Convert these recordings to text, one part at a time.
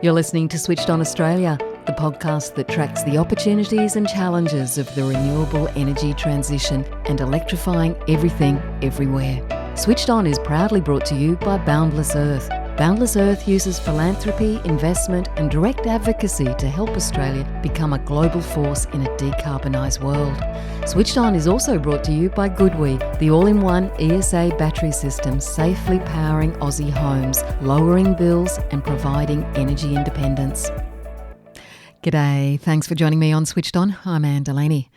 You're listening to Switched On Australia, the podcast that tracks the opportunities and challenges of the renewable energy transition and electrifying everything, everywhere. Switched On is proudly brought to you by Boundless Earth. Boundless Earth uses philanthropy, investment and direct advocacy to help Australia become a global force in a decarbonised world. Switched On is also brought to you by GoodWe, the all-in-one ESA battery system safely powering Aussie homes, lowering bills and providing energy independence. G'day, thanks for joining me on Switched On. I'm Anne Delaney.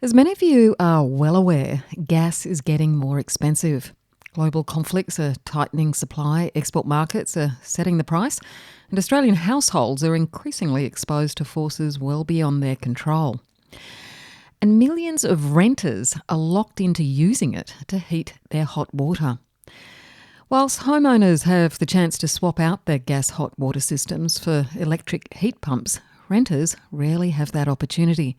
As many of you are well aware, gas is getting more expensive. Global conflicts are tightening supply, export markets are setting the price, and Australian households are increasingly exposed to forces well beyond their control. And millions of renters are locked into using it to heat their hot water. Whilst homeowners have the chance to swap out their gas hot water systems for electric heat pumps, renters rarely have that opportunity.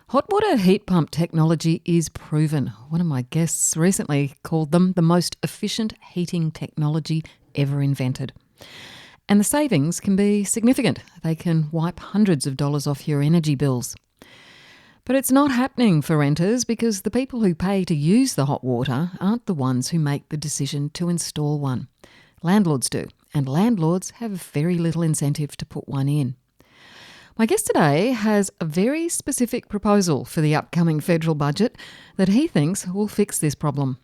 Hot water heat pump technology is proven. One of my guests recently called them the most efficient heating technology ever invented. And the savings can be significant. They can wipe hundreds of dollars off your energy bills. But it's not happening for renters because the people who pay to use the hot water aren't the ones who make the decision to install one. Landlords do, and landlords have very little incentive to put one in. My guest today has a very specific proposal for the upcoming federal budget that he thinks will fix this problem.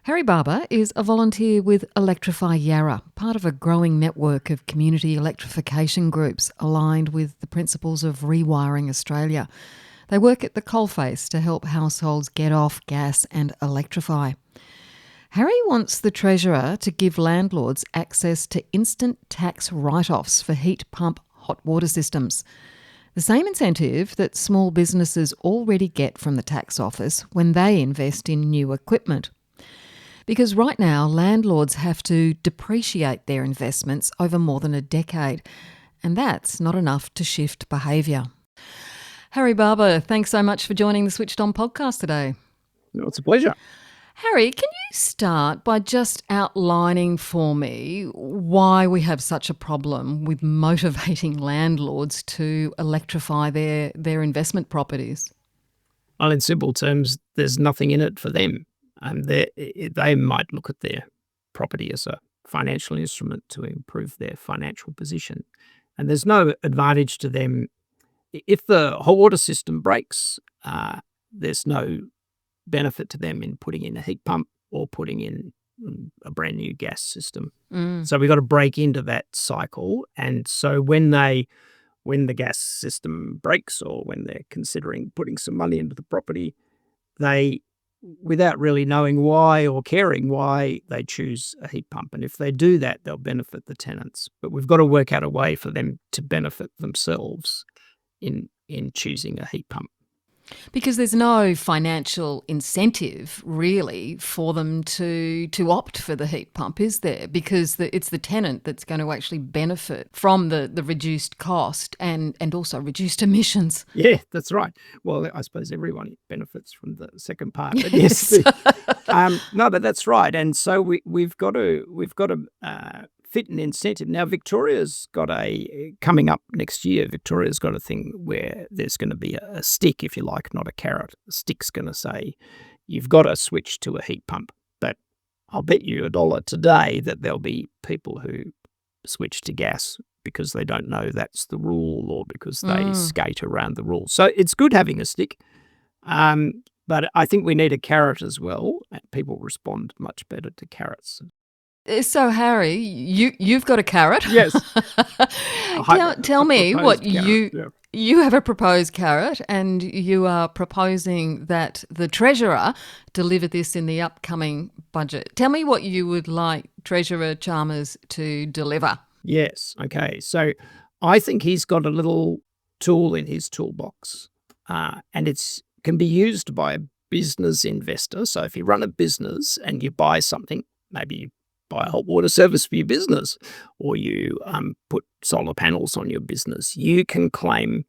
Harry Barber is a volunteer with Electrify Yarra, part of a growing network of community electrification groups aligned with the principles of Rewiring Australia. They work at the coalface to help households get off gas and electrify. Harry wants the Treasurer to give landlords access to instant tax write-offs for heat pump hot water systems. The same incentive that small businesses already get from the tax office when they invest in new equipment. Because right now, landlords have to depreciate their investments over more than a decade, and that's not enough to shift behaviour. Harry Barber, thanks so much for joining the Switched On podcast today. No, it's a pleasure. Harry, can you start by just outlining for me why we have such a problem with motivating landlords to electrify their investment properties? Well, in simple terms, there's nothing in it for them. They might look at their property as a financial instrument to improve their financial position. And there's no advantage to them. If the hot water system breaks, there's no benefit to them in putting in a heat pump or putting in a brand new gas system. So we've got to break into that cycle. And so when the gas system breaks or when they're considering putting some money into the property, they, without really knowing why or caring why, they choose a heat pump. And if they do that, they'll benefit the tenants. But we've got to work out a way for them to benefit themselves in choosing a heat pump. Because there's no financial incentive, really, for them to opt for the heat pump, is there? Because it's the tenant that's going to actually benefit from the reduced cost and also reduced emissions. Yeah, that's right. Well, I suppose everyone benefits from the second part. But yes, no, but that's right. And so we've got to fit an incentive. Now, Victoria's got coming up next year, Victoria's got a thing where there's going to be a stick, if you like, not a carrot. A stick's going to say, you've got to switch to a heat pump. But I'll bet you $1 today that there'll be people who switch to gas because they don't know that's the rule or because they skate around the rules. So it's good having a stick. But I think we need a carrot as well. People respond much better to carrots. So, Harry, you've got a carrot. Yes. Tell me what carrot. you have a proposed carrot, and you are proposing that the Treasurer deliver this in the upcoming budget. Tell me what you would like Treasurer Chalmers to deliver. Yes. Okay. So I think he's got a little tool in his toolbox, and it can be used by a business investor. So if you run a business and you buy something, maybe you buy a hot water service for your business, or you put solar panels on your business, you can claim,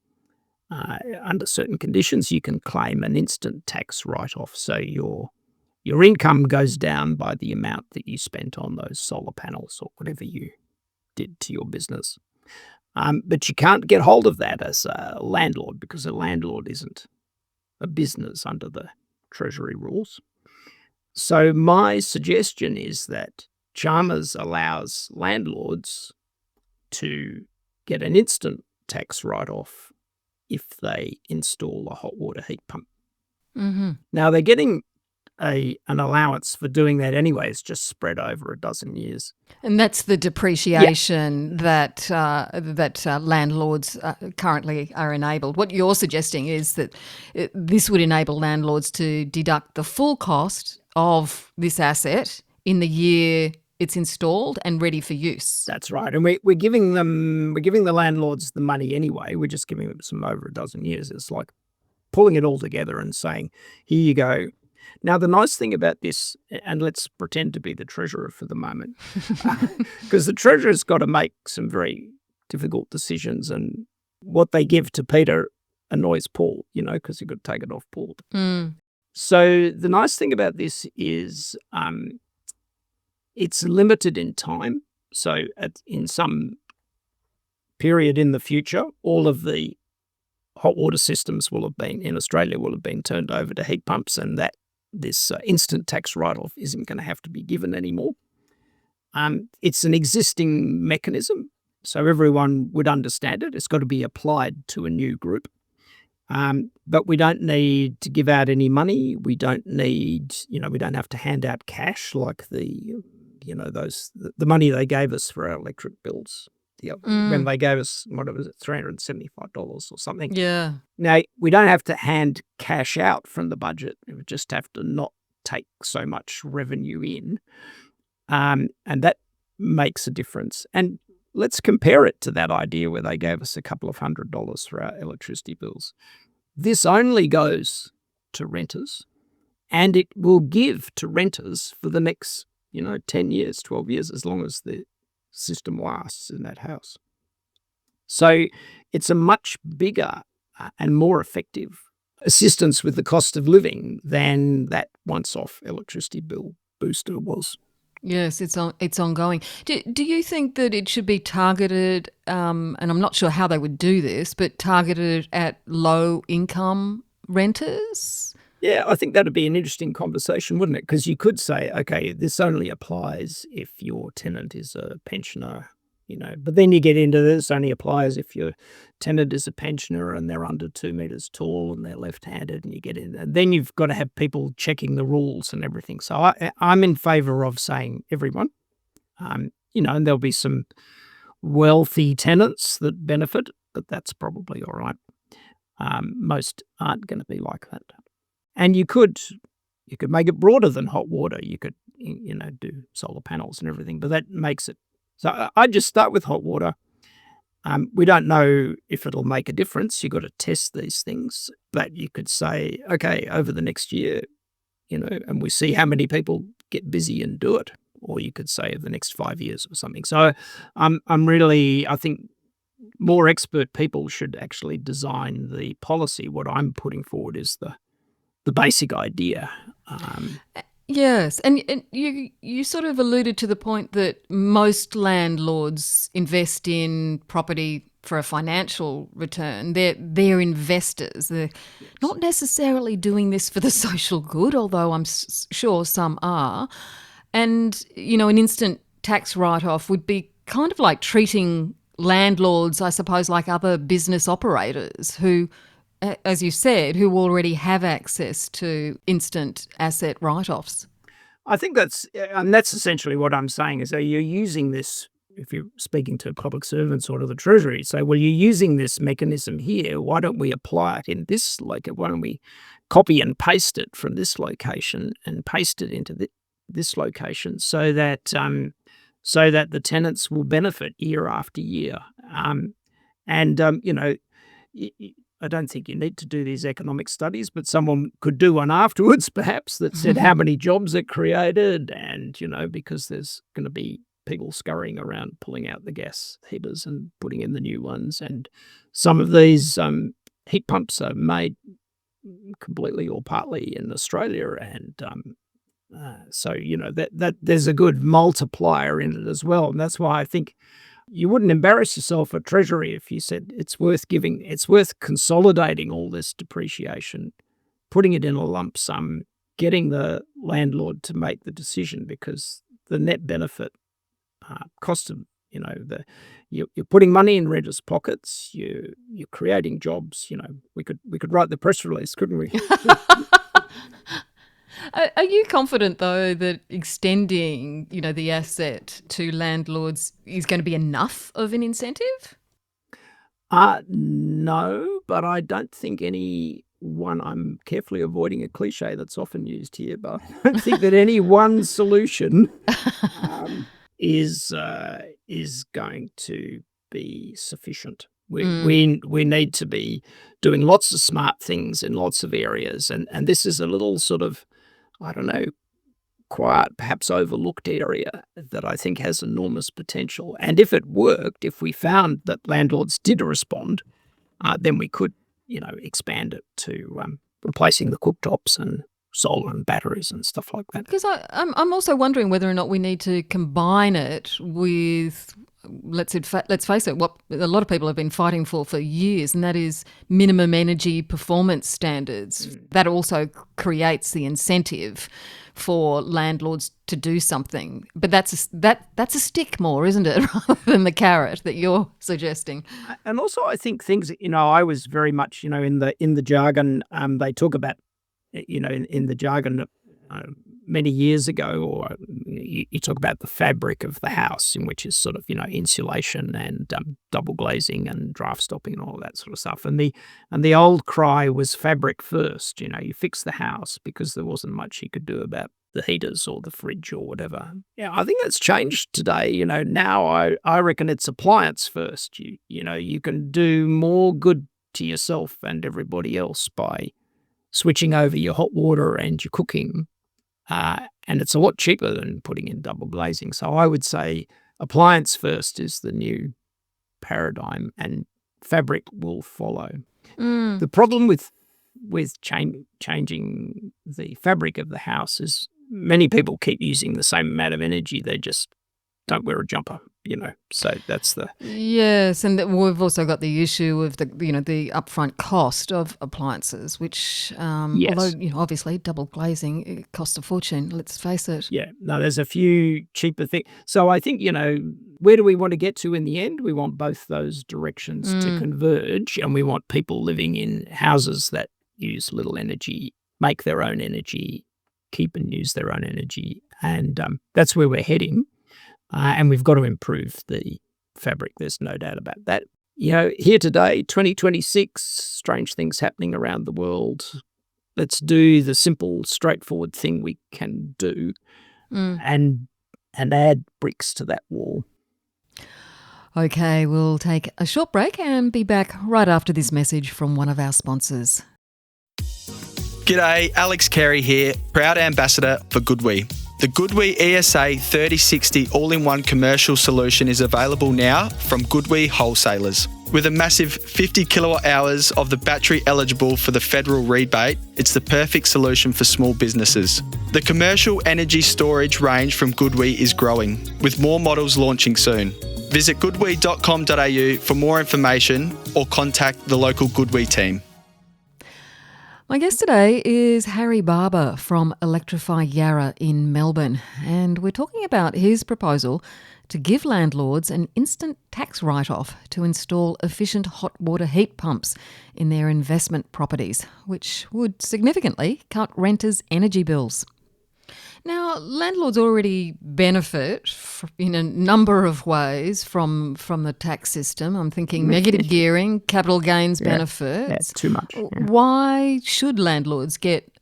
under certain conditions, you can claim an instant tax write-off. So your income goes down by the amount that you spent on those solar panels or whatever you did to your business. But you can't get hold of that as a landlord because a landlord isn't a business under the Treasury rules. So my suggestion is that Chalmers allows landlords to get an instant tax write-off if they install a hot water heat pump. Mm-hmm. Now, they're getting an allowance for doing that anyway. It's just spread over a dozen years. And that's the depreciation that landlords currently are enabled. What you're suggesting is that this would enable landlords to deduct the full cost of this asset in the year it's installed and ready for use. That's right. And we're giving the landlords the money anyway. We're just giving them some over a dozen years. It's like pulling it all together and saying, here you go. Now, the nice thing about this, and let's pretend to be the treasurer for the moment, because the treasurer's got to make some very difficult decisions, and what they give to Peter annoys Paul, because you've got to take it off Paul. Mm. So the nice thing about this is it's limited in time. So in some period in the future, all of the hot water systems in Australia will have been turned over to heat pumps, and that this instant tax write-off isn't going to have to be given anymore. It's an existing mechanism, so everyone would understand it. It's got to be applied to a new group. But we don't need to give out any money. We don't need, we don't have to hand out cash like the money they gave us for our electric bills. When they gave us, what was it, $375 or something. Yeah. Now, we don't have to hand cash out from the budget. We just have to not take so much revenue in. And that makes a difference. And let's compare it to that idea where they gave us a couple of $100 for our electricity bills. This only goes to renters, and it will give to renters for the next, 10 years, 12 years, as long as the system lasts in that house. So it's a much bigger and more effective assistance with the cost of living than that once-off electricity bill booster was. Yes, it's ongoing. Do you think that it should be targeted, and I'm not sure how they would do this, but targeted at low-income renters? Yeah, I think that'd be an interesting conversation, wouldn't it? Because you could say, okay, this only applies if your tenant is a pensioner, but then you get into this only applies if your tenant is a pensioner and they're under 2 meters tall and they're left-handed, and you get in. And then you've got to have people checking the rules and everything. So I'm in favour of saying everyone, and there'll be some wealthy tenants that benefit, but that's probably all right. Most aren't going to be like that. And you could make it broader than hot water. You could, do solar panels and everything, but that makes it. So I'd just start with hot water. We don't know if it'll make a difference. You've got to test these things, but you could say, okay, over the next year, and we see how many people get busy and do it. Or you could say the next 5 years or something. So I think more expert people should actually design the policy. What I'm putting forward is the basic idea. Yes, and you sort of alluded to the point that most landlords invest in property for a financial return. They're investors. They're not necessarily doing this for the social good, although I'm sure some are. And, an instant tax write-off would be kind of like treating landlords, I suppose, like other business operators who, as you said, who already have access to instant asset write-offs. I think that's essentially what I'm saying is that you're using this, if you're speaking to public servants or to the Treasury, say, well, you're using this mechanism here. Why don't we apply it in this location? Why don't we copy and paste it from this location and paste it into this location so that the tenants will benefit year after year? I don't think you need to do these economic studies, but someone could do one afterwards, perhaps, that said how many jobs it created and, because there's going to be people scurrying around pulling out the gas heaters and putting in the new ones. And some of these heat pumps are made completely or partly in Australia. And so, that there's a good multiplier in it as well. And that's why I think You wouldn't embarrass yourself at Treasury if you said it's worth consolidating all this depreciation, putting it in a lump sum, getting the landlord to make the decision, because the net benefit, cost of, you're putting money in renters' pockets, you're creating jobs. We could write the press release, couldn't we? Are you confident, though, that extending, the asset to landlords is going to be enough of an incentive? No, but I don't think I'm carefully avoiding a cliche that's often used here, but I don't think that any one solution is going to be sufficient. We need to be doing lots of smart things in lots of areas, and this is a little sort of, I don't know, quiet, perhaps overlooked area that I think has enormous potential. And if it worked, if we found that landlords did respond, then we could, expand it to replacing the cooktops and solar and batteries and stuff like that. Because I'm also wondering whether or not we need to combine it with, let's face it, what a lot of people have been fighting for years, and that is minimum energy performance standards. That also creates the incentive for landlords to do something. But that's a stick more, isn't it, rather than the carrot that you're suggesting? And also, I think things, I was very much, in the jargon, they talk about, in the jargon many years ago, or you talk about the fabric of the house, in which is sort of, insulation and double glazing and draft stopping and all that sort of stuff. And the old cry was fabric first. You fix the house because there wasn't much you could do about the heaters or the fridge or whatever. Yeah, I think that's changed today. Now I reckon it's appliance first. You can do more good to yourself and everybody else by switching over your hot water and your cooking. And it's a lot cheaper than putting in double glazing. So I would say appliance first is the new paradigm, and fabric will follow. The problem with changing the fabric of the house is many people keep using the same amount of energy. They just don't wear a jumper, So that's the... Yes, and we've also got the issue of the upfront cost of appliances, which, Yes. although, obviously double glazing, it costs a fortune, let's face it. Yeah, no, there's a few cheaper things. So I think, where do we want to get to in the end? We want both those directions to converge, and we want people living in houses that use little energy, make their own energy, keep and use their own energy. And that's where we're heading. And we've got to improve the fabric. There's no doubt about that. Here today, 2026, strange things happening around the world. Let's do the simple, straightforward thing we can do and add bricks to that wall. Okay, we'll take a short break and be back right after this message from one of our sponsors. G'day, Alex Carey here, proud ambassador for GoodWe. The GoodWe ESA 3060 all-in-one commercial solution is available now from GoodWe wholesalers. With a massive 50 kilowatt hours of the battery eligible for the federal rebate, it's the perfect solution for small businesses. The commercial energy storage range from GoodWe is growing, with more models launching soon. Visit goodwe.com.au for more information or contact the local GoodWe team. My guest today is Harry Barber from Electrify Yarra in Melbourne, and we're talking about his proposal to give landlords an instant tax write-off to install efficient hot water heat pumps in their investment properties, which would significantly cut renters' energy bills. Now, landlords already benefit in a number of ways from the tax system. I'm thinking negative gearing, capital gains benefits. Yeah, too much. Yeah. Why should landlords get,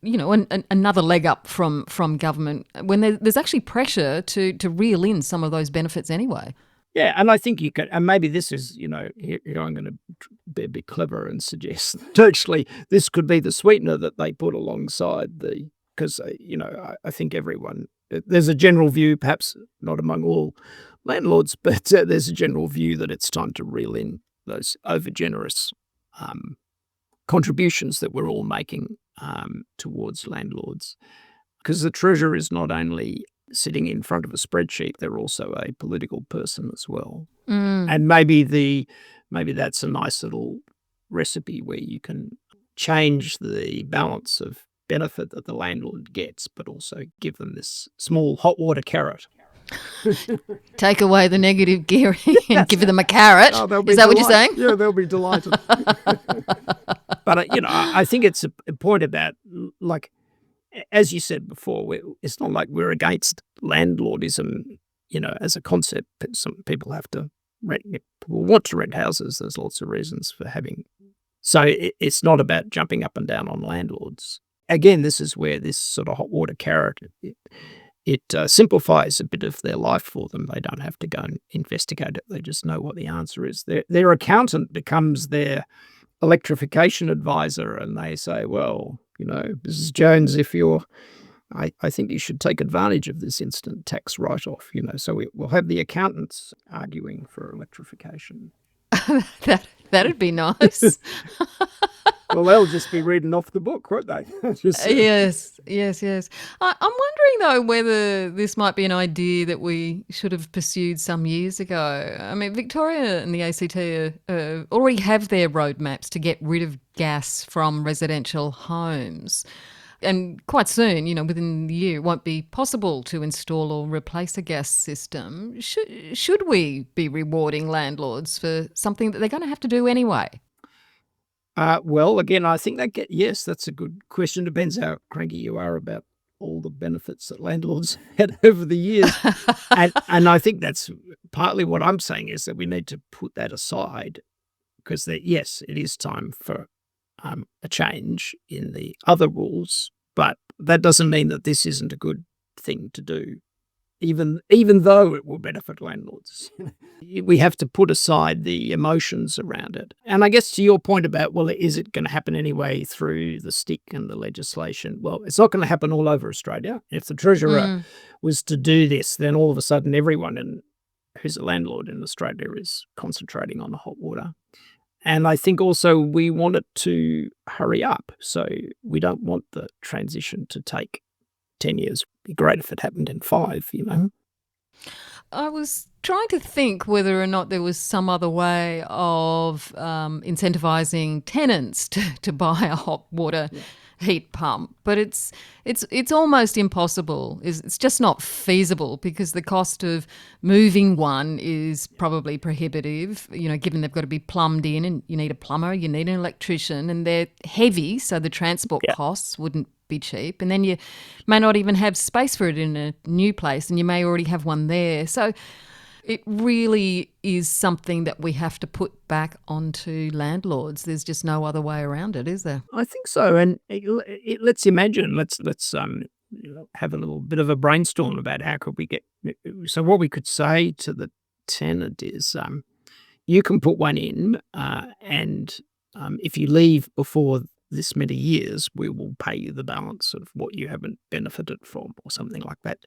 another leg up from government when there's actually pressure to reel in some of those benefits anyway? Yeah, and I think you can, and maybe this is, here I'm going to be a bit clever and suggest that actually this could be the sweetener that they put alongside the... Because, I think there's a general view, perhaps not among all landlords, but there's a general view that it's time to reel in those overgenerous contributions that we're all making towards landlords. Because the Treasurer is not only sitting in front of a spreadsheet, they're also a political person as well. Mm. And maybe that's a nice little recipe where you can change the balance of benefit that the landlord gets, but also give them this small hot water carrot. Take away the negative gearing and give them a carrot. They'll be Is that what you're saying? Yeah, they'll be delighted. But, I think it's a point about, like, as you said before, it's not like we're against landlordism, as a concept. Some people have to rent, people want to rent houses. There's lots of reasons for having. So it's not about jumping up and down on landlords. Again, this is where this sort of hot water carrot, it simplifies a bit of their life for them. They don't have to go and investigate it. They just know what the answer is. Their accountant becomes their electrification advisor, and they say, well, Mrs. Jones, I think you should take advantage of this instant tax write-off, so we'll have the accountants arguing for electrification. That'd be nice. Well, they'll just be reading off the book, won't they? Yes. I'm wondering, though, whether this might be an idea that we should have pursued some years ago. I mean, Victoria and the ACT already have their roadmaps to get rid of gas from residential homes. And quite soon, within the year, it won't be possible to install or replace a gas system. Should we be rewarding landlords for something that they're going to have to do anyway? Well, again, I think yes, that's a good question. Depends how cranky you are about all the benefits that landlords had over the years. and I think that's partly what I'm saying is that we need to put that aside because, yes, it is time for a change in the other rules, but that doesn't mean that this isn't a good thing to do, even though it will benefit landlords. We have to put aside the emotions around it. And I guess to your point about, well, is it going to happen anyway through the stick and the legislation? Well, it's not going to happen all over Australia. If the Treasurer was to do this, then all of a sudden everyone who's a landlord in Australia is concentrating on the hot water. And I think also we want it to hurry up. So we don't want the transition to take 10 years. It'd be great if it happened in 5, I was trying to think whether or not there was some other way of incentivising tenants to buy a hot water heat pump, but it's almost impossible. It's just not feasible because the cost of moving one is probably prohibitive, given they've got to be plumbed in and you need a plumber, you need an electrician, and they're heavy, so the transport costs wouldn't be cheap. And then you may not even have space for it in a new place and you may already have one there. So it really is something that we have to put back onto landlords. There's just no other way around it, is there? I think so. And let's imagine, let's have a little bit of a brainstorm about how could we get. So what we could say to the tenant is, you can put one in, and if you leave before this many years, we will pay you the balance of what you haven't benefited from, or something like that.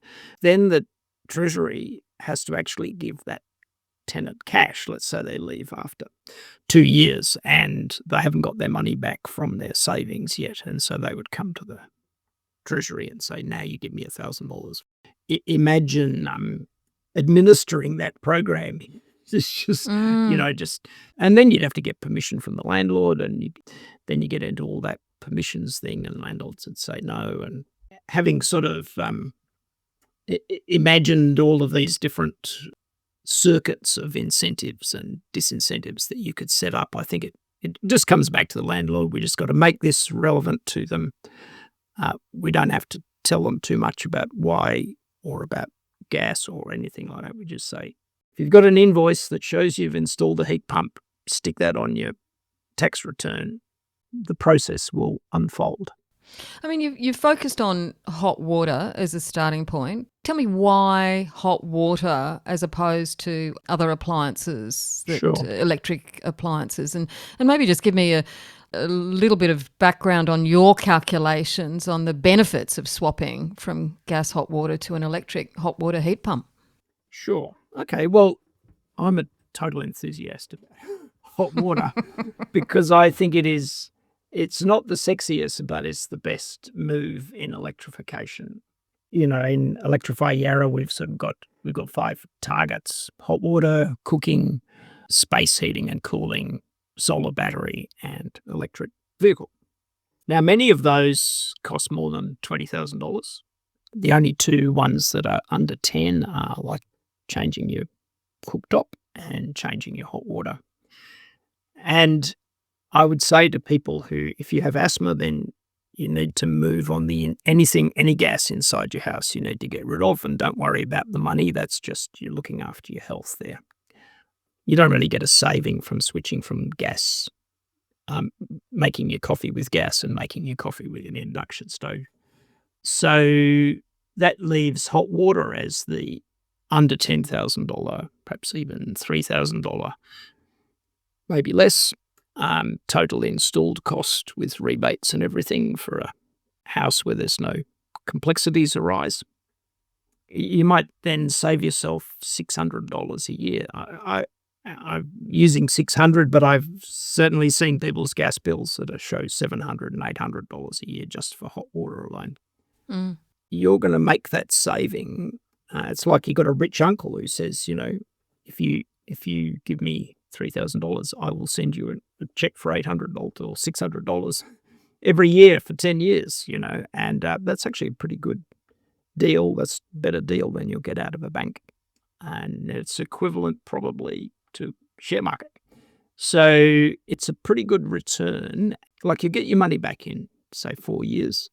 Then the Treasury has to actually give that tenant cash. Let's say they leave after 2 years and they haven't got their money back from their savings yet. And so they would come to the Treasury and say, now you give me $1,000. Imagine administering that program. It's just, and then you'd have to get permission from the landlord, and then you get into all that permissions thing, and landlords would say no. And having sort of imagined all of these different circuits of incentives and disincentives that you could set up, I think it just comes back to the landlord. We just got to make this relevant to them. We don't have to tell them too much about why or about gas or anything like that. We just say, if you've got an invoice that shows you've installed a heat pump, stick that on your tax return. The process will unfold. I mean, you've focused on hot water as a starting point. Tell me why hot water as opposed to other appliances, electric appliances, and maybe just give me a little bit of background on your calculations on the benefits of swapping from gas hot water to an electric hot water heat pump. Sure. Okay, well, I'm a total enthusiast about hot water because I think it's not the sexiest, but it's the best move in electrification. in Electrify Yarra, we've got 5 targets: hot water, cooking, space heating and cooling, solar battery, and electric vehicle. Now, many of those cost more than $20,000. The only 2 ones that are under 10 are like changing your cooktop and changing your hot water. And I would say to people who, if you have asthma, then you need to move on any gas inside your house you need to get rid of, and don't worry about the money. That's just you're looking after your health there. You don't really get a saving from switching from gas, making your coffee with gas and making your coffee with an induction stove. So that leaves hot water as the under $10,000, perhaps even $3,000, maybe less, total installed cost with rebates and everything for a house where there's no complexities arise. You might then save yourself $600 a year. I'm using $600, but I've certainly seen people's gas bills that show $700 and $800 a year just for hot water alone. Mm. You're going to make that saving. It's like you got a rich uncle who says, if you give me $3,000, I will send you a check for $800 or $600 every year for 10 years, and that's actually a pretty good deal. That's a better deal than you'll get out of a bank. And it's equivalent probably to share market. So it's a pretty good return. Like, you get your money back in, say, 4 years,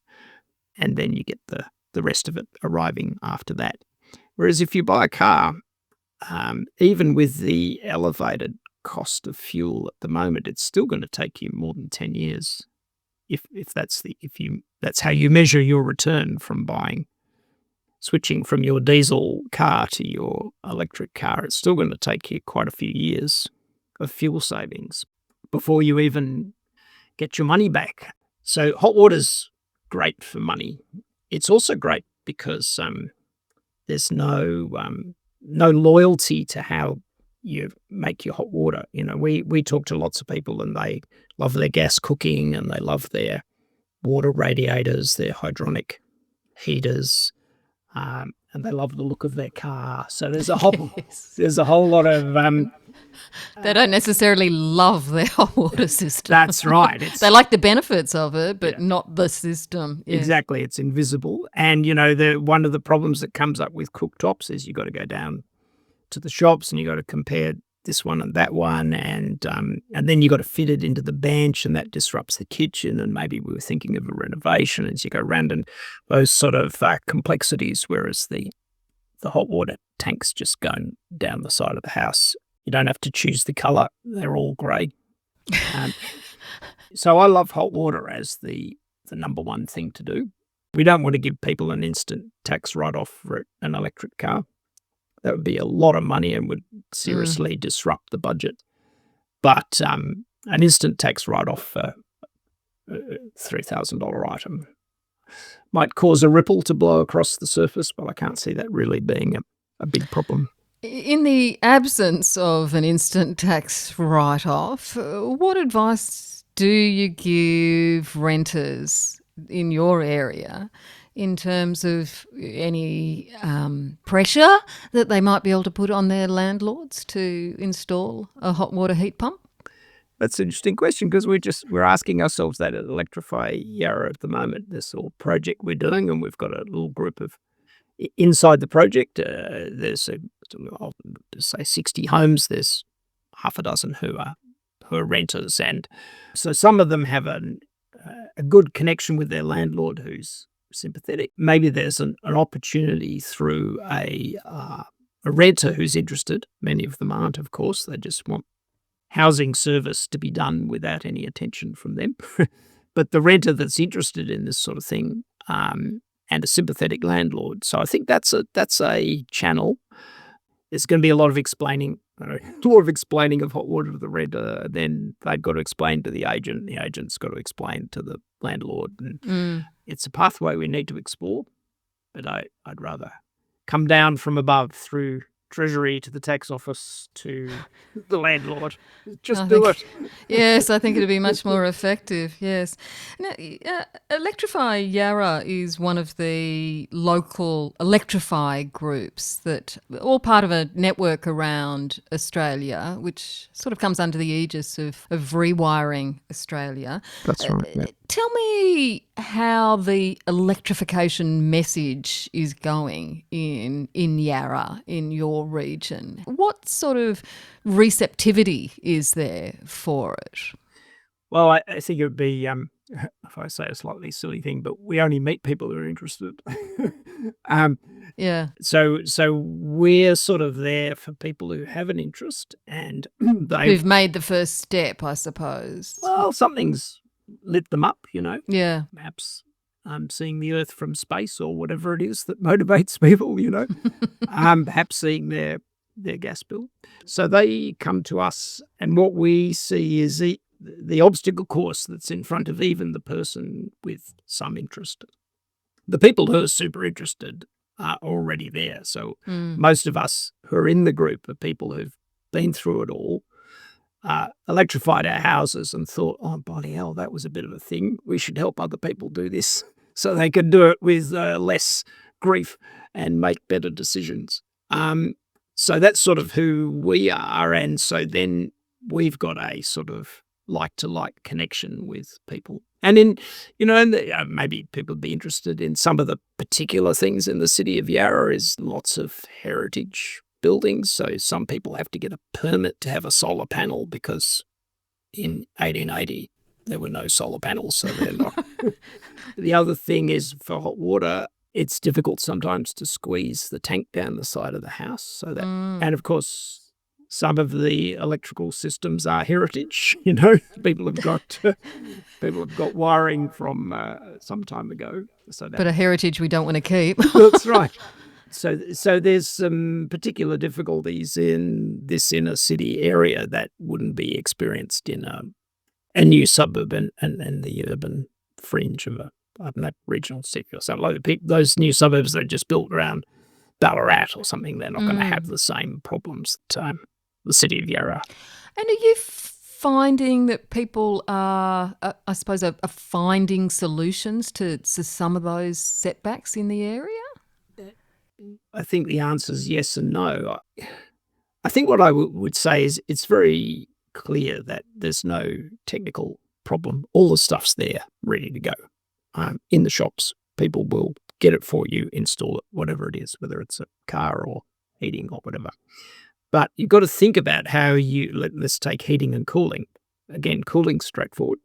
and then you get the rest of it arriving after that. Whereas if you buy a car, even with the elevated cost of fuel at the moment, it's still going to take you more than 10 years. If that's how you measure your return from switching from your diesel car to your electric car, it's still going to take you quite a few years of fuel savings before you even get your money back. So hot water's great for money. It's also great because there's no loyalty to how you make your hot water. We talk to lots of people and they love their gas cooking and they love their water radiators, their hydronic heaters, and they love the look of their car. So there's a whole lot of they don't necessarily love their hot water system. That's right. They like the benefits of it, but not the system. Yeah. Exactly. It's invisible. And, one of the problems that comes up with cooktops is you've got to go down to the shops and you've got to compare this one and that one, and then you've got to fit it into the bench, and that disrupts the kitchen, and maybe we were thinking of a renovation as you go around, and those sort of complexities, whereas the hot water tanks just going down the side of the house. You don't have to choose the colour. They're all grey. So I love hot water as the number one thing to do. We don't want to give people an instant tax write-off for an electric car. That would be a lot of money and would seriously disrupt the budget. But an instant tax write-off for a $3,000 item might cause a ripple to blow across the surface, but I can't see that really being a big problem. In the absence of an instant tax write-off, what advice do you give renters in your area in terms of any pressure that they might be able to put on their landlords to install a hot water heat pump? That's an interesting question, because we're asking ourselves that at Electrify Yarra at the moment. This whole project we're doing, and we've got a little group of inside the project. There's I'll just say 60 homes. There's half a dozen who are renters, and so some of them have a good connection with their landlord who's sympathetic. Maybe there's an opportunity through a renter who's interested. Many of them aren't, of course. They just want housing service to be done without any attention from them. But the renter that's interested in this sort of thing, and a sympathetic landlord. So I think that's a channel. There's going to be a lot of explaining of hot water to the renter. Then they've got to explain to the agent. The agent's got to explain to the landlord. And it's a pathway we need to explore. But I'd rather come down from above through Treasury to the tax office to the landlord. Just I do think- it. Yes, I think it'd be much more effective. Yes. Now, Electrify Yarra is one of the local Electrify groups that all part of a network around Australia, which sort of comes under the aegis of Rewiring Australia. That's right. Yeah. Tell me how the electrification message is going in Yarra, in your region. What sort of receptivity is there for it? Well, I think it would be, if I say a slightly silly thing, but we only meet people who are interested. Yeah. So we're sort of there for people who have an interest, and Who've made the first step, I suppose. well, something's lit them up, Yeah. perhaps seeing the Earth from space or whatever it is that motivates people, perhaps seeing their gas bill. So they come to us, and what we see is the obstacle course that's in front of even the person with some interest. The people who are super interested are already there. So most of us who are in the group are people who've been through it all, electrified our houses and thought, oh, bloody hell, that was a bit of a thing. We should help other people do this so they can do it with less grief and make better decisions. So that's sort of who we are. And so then we've got a sort of like-to-like connection with people. And maybe people would be interested in some of the particular things in the city of Yarra is lots of heritage buildings. So some people have to get a permit to have a solar panel because in 1880 there were no solar panels, so they're not. The other thing is for hot water, it's difficult sometimes to squeeze the tank down the side of the house. So that, and of course, some of the electrical systems are heritage. People have got wiring from some time ago. But a heritage we don't want to keep. That's right. So there's some particular difficulties in this inner city area that wouldn't be experienced in a new suburb and the urban fringe of a regional city or something. Like those new suburbs that are just built around Ballarat or something, they're not going to have the same problems that the city of Yarra. And are you finding that people are, I suppose, are finding solutions to some of those setbacks in the area? I think the answer is yes and no. I think what I would say is it's very clear that there's no technical problem. All the stuff's there, ready to go. In the shops, people will get it for you, install it, whatever it is, whether it's a car or heating or whatever. But you've got to think about how let's take heating and cooling. Again, cooling's straightforward.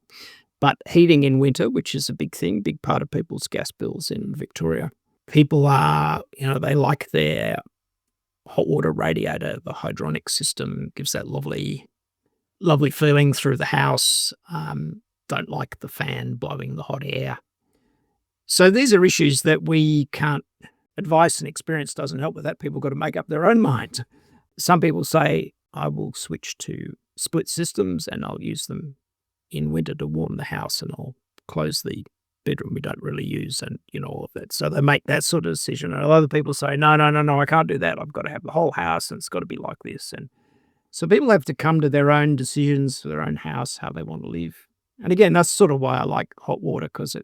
But heating in winter, which is a big thing, big part of people's gas bills in Victoria. People are, they like their hot water radiator. The hydronic system gives that lovely feeling through the house. Don't like the fan blowing the hot air. So these are issues that we can't, advice and experience doesn't help with that. People got to make up their own mind. Some people say, I will switch to split systems and I'll use them in winter to warm the house and I'll close the bedroom we don't really use and, all of that. So they make that sort of decision. And other people say, no, I can't do that. I've got to have the whole house and it's got to be like this. And so people have to come to their own decisions for their own house, how they want to live. And again, that's sort of why I like hot water, because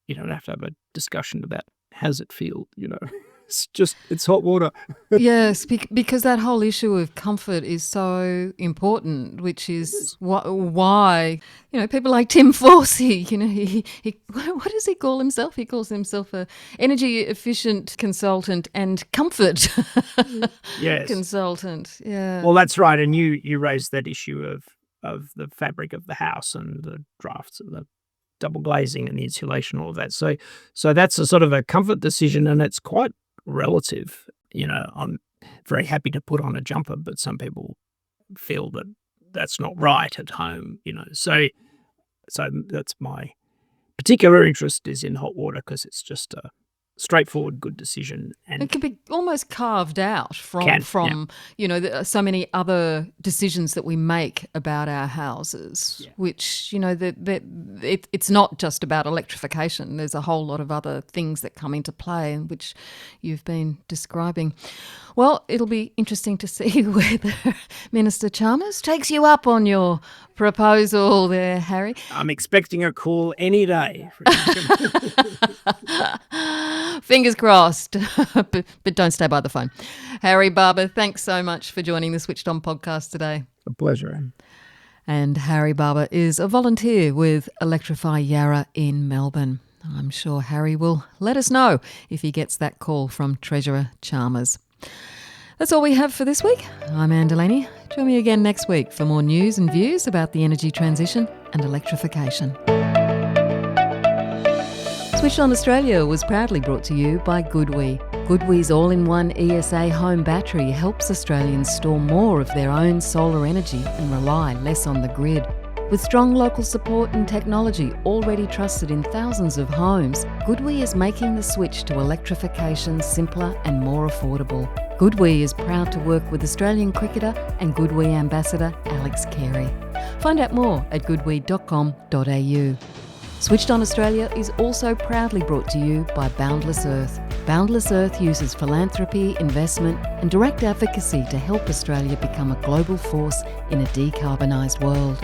you don't have to have a discussion about how's it feel, it's hot water. Yes, because that whole issue of comfort is so important, which is why, people like Tim Forsey, he what does he call himself? He calls himself a energy efficient consultant and comfort consultant. Yeah. Well, that's right. And you raised that issue of the fabric of the house and the drafts and the double glazing and the insulation, all of that. So that's a sort of a comfort decision, and it's quite relative. I'm very happy to put on a jumper, but some people feel that that's not right at home, So that's my particular interest is in hot water because it's just a straightforward, good decision. And it can be almost carved out from so many other decisions that we make about our houses, which, it's not just about electrification. There's a whole lot of other things that come into play, which you've been describing. Well, it'll be interesting to see whether Minister Chalmers takes you up on your proposal there, Harry. I'm expecting a call any day. Fingers crossed, but don't stay by the phone. Harry Barber, thanks so much for joining the Switched On podcast today. A pleasure. And Harry Barber is a volunteer with Electrify Yarra in Melbourne. I'm sure Harry will let us know if he gets that call from Treasurer Chalmers. That's all we have for this week. I'm Anne Delaney. Join me again next week for more news and views about the energy transition and electrification. Switched On Australia was proudly brought to you by GoodWe. GoodWe's all-in-one ESA home battery helps Australians store more of their own solar energy and rely less on the grid. With strong local support and technology already trusted in thousands of homes, GoodWe is making the switch to electrification simpler and more affordable. GoodWe is proud to work with Australian cricketer and GoodWe ambassador Alex Carey. Find out more at goodwe.com.au. Switched On Australia is also proudly brought to you by Boundless Earth. Boundless Earth uses philanthropy, investment and direct advocacy to help Australia become a global force in a decarbonised world.